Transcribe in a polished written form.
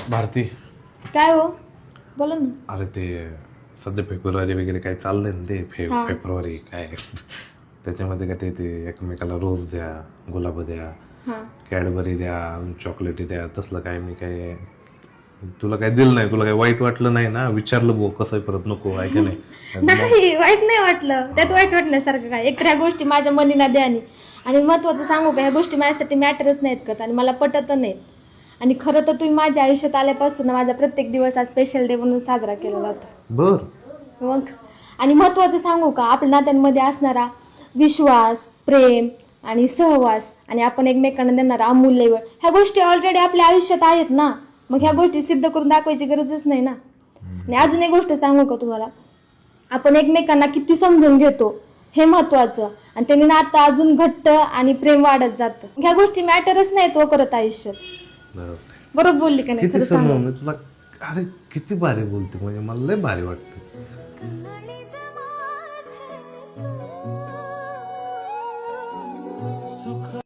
भारती, काय हो बोला ना. अरे ते सध्या फेब्रुवारी वगैरे काय चाललंय ना ते हा. फेब्रुवारी काय त्याच्यामध्ये काय ते एकमेकाला रोज द्या, गुलाब द्या, हा कॅडबरी द्या, चॉकलेटी द्या, तसलं काय मी काय तुला काय दिलं नाही? तुला काय वाईट वाटलं नाही ना? विचारलं बो कसं आहे परत नको आहे का नाही? नाही वाईट नाही वाटलं, त्यात वाईट वाटण्यासारखं काय. एक ह्या गोष्टी माझ्या मनीला द्यानी आणि महत्वाचं सांगू का, ह्या गोष्टी माझ्यासाठी मॅटरच नाहीत का आणि मला पटत नाहीत. आणि खरं तर तुम्ही माझ्या आयुष्यात आल्यापासून माझा प्रत्येक दिवस हा स्पेशल डे म्हणून साजरा केला जातो. बर मग आणि महत्वाचं सांगू का, आपल्या नात्यांमध्ये असणारा विश्वास, प्रेम आणि सहवास आणि आपण एकमेकांना देणारा अमूल्य वेळ, ह्या गोष्टी ऑलरेडी आपल्या आयुष्यात आहेत ना. मग ह्या गोष्टी सिद्ध करून दाखवायची गरजच नाही ना. आणि अजून एक गोष्ट सांगू का तुम्हाला, आपण एकमेकांना किती समजून घेतो हे महत्वाचं आणि त्यांनी नातं अजून घट्ट आणि प्रेम वाढत जातं. ह्या गोष्टी मॅटरच नाहीत व करत आयुष्यात. बरोबर बोलली का नाही? किती खरं सांग. समजून तुला, अरे किती भारी बोलते, म्हणजे मला लय भारी वाटतं.